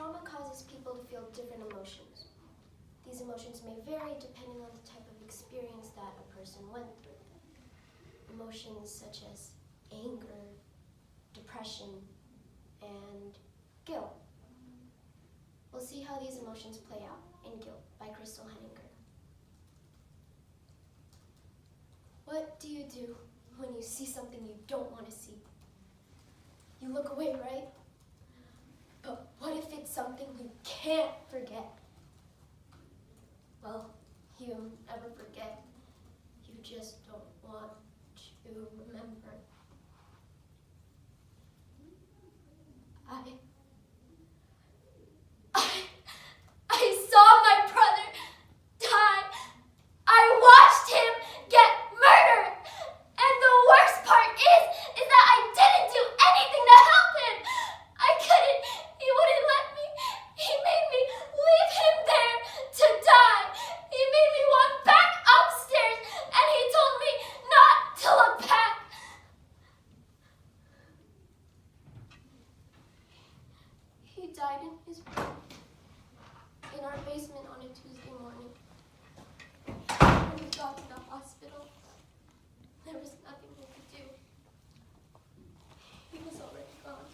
Trauma causes people to feel different emotions. These emotions may vary depending on the type of experience that a person went through. Emotions such as anger, depression, and guilt. We'll see how these emotions play out in Guilt by Crystal Henninger. What do you do when you see something you don't want to see? You look away, right? But what if it's something you can't forget? Well, you never forget. You just don't want to remember. I saw my brother die. I watched him get murdered. And the worst part is that I didn't do anything to help him. I couldn't. He wouldn't let me. He made me leave him there to die. He made me walk back upstairs, and he told me not to look back. He died in his room in our basement on a Tuesday morning. When we got to the hospital, there was nothing we could do. He was already gone.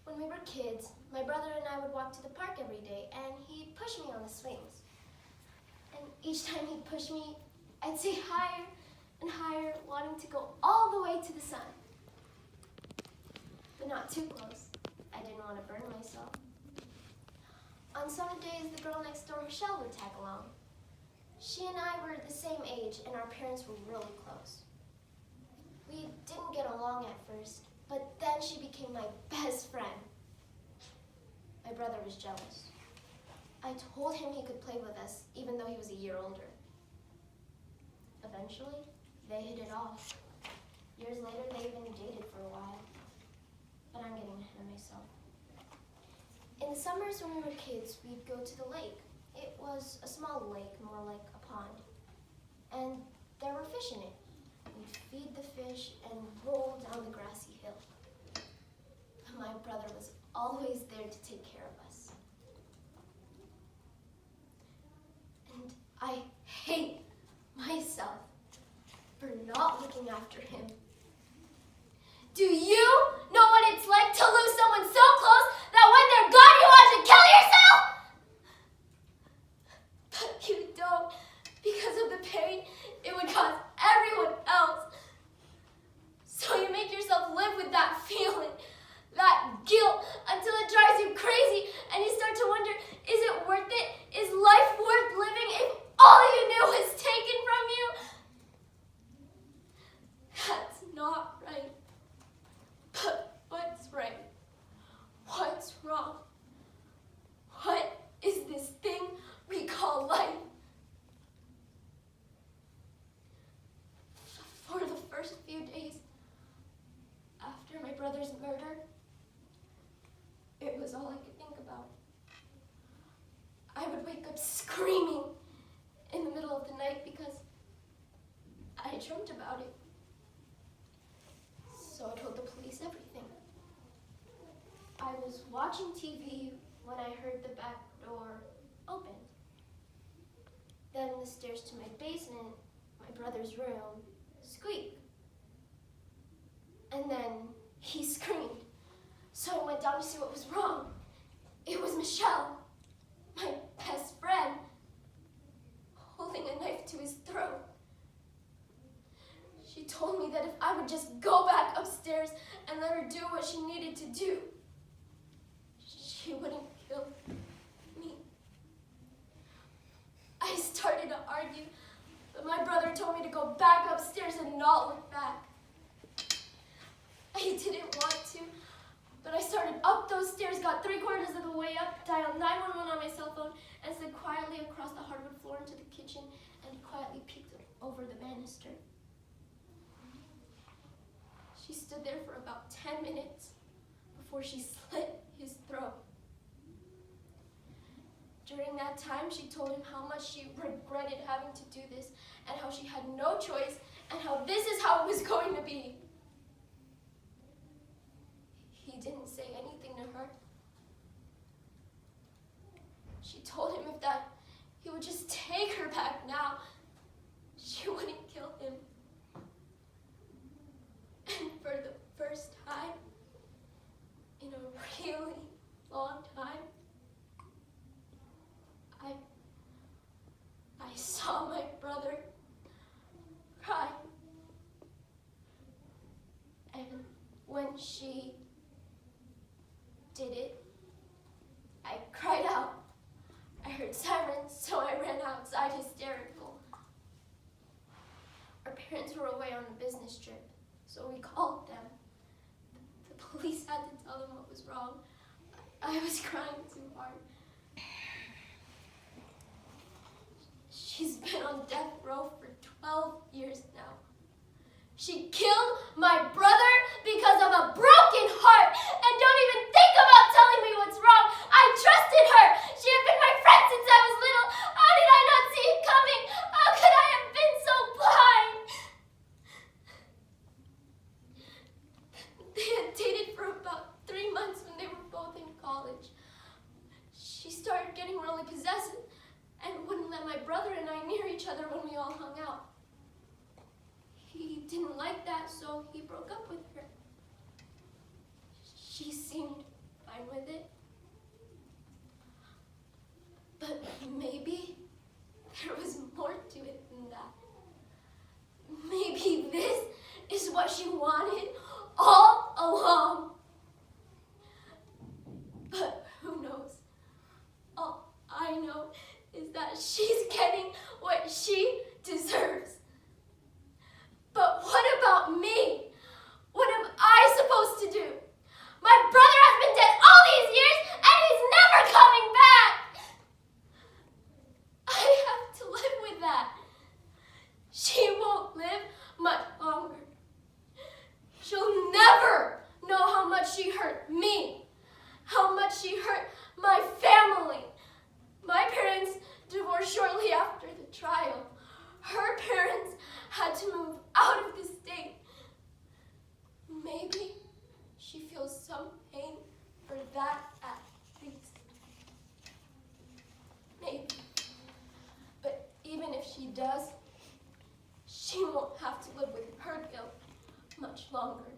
When we were kids, my brother and I would walk to the park every day, and he'd push me on the swings. And each time he'd push me, I'd say higher and higher, wanting to go all the way to the sun. But not too close. I didn't want to burn myself. On summer days, the girl next door, Michelle, would tag along. She and I were the same age, and our parents were really close. We didn't get along at first, but then she became my best friend. My brother was jealous. I told him he could play with us, even though he was a year older. Eventually, they hit it off. Years later, they even dated for a while. But I'm getting ahead of myself. In the summers when we were kids, we'd go to the lake. It was a small lake, more like a pond. And there were fish in it. We'd feed the fish and roll down the grassy hill. My brother was always there to take care of us. And I hate myself for not looking after him. Do you know what it's like to lose someone so close that when they're gone you want to kill yourself? But you don't, because of the pain it would cause everyone else. So you make yourself live with that feeling, that guilt, until it drives you crazy and you start to wonder, is it worth it? Is life worth living if all you knew was taken from you? That's not right. But what's right? What's wrong? What is this thing we call life? For the first few days after my brother's murder, it was all I could think about. I would wake up screaming in the middle of the night because I dreamt about it. So I told the police everything. I was watching TV when I heard the back door open. Then the stairs to my basement, my brother's room, squeaked. And then he screamed. So I went down to see what was wrong. It was Michelle, my best friend, holding a knife to his throat. She told me that if I would just go back upstairs and let her do what she needed to do, she wouldn't kill me. I started to argue, but my brother told me to go back upstairs and not look back. I didn't want to, but I started up those stairs, got 3/4 of the way up, dialed 911 on my cell phone, and slid quietly across the hardwood floor into the kitchen and quietly peeked over the banister. She stood there for about 10 minutes before she slit his throat. During that time, she told him how much she regretted having to do this and how she had no choice and how this is how it was going to be. when she did it, I cried out. I heard sirens, so I ran outside hysterical. Our parents were away on a business trip, so we called them. The police had to tell them what was wrong. I was crying too hard. She's been on death row for 12 years now. She killed my brother because of a broken heart, and don't even think about telling me what's wrong. I trusted her. She had been my friend since I was little. How did I not see it coming? How could I have been so blind? They had dated for about 3 months when they were both in college. She started getting really possessive and wouldn't let my brother and I near each other when we all hung out. He didn't like that, so he broke up with her. She seemed fine with it. But maybe there was more to it than that. Maybe this is what she wanted all along. But who knows? All I know is that she's getting what she deserves. But what about me? What am I supposed to do? My brother has been dead all these years, and he's never coming back. I have to live with that. She won't live much longer. She'll never know how much she hurt me, how much she hurt my family. My parents divorced shortly after the trial. Her parents had to move out of the state. Maybe she feels some pain for that at least. Maybe. But even if she does, she won't have to live with her guilt much longer.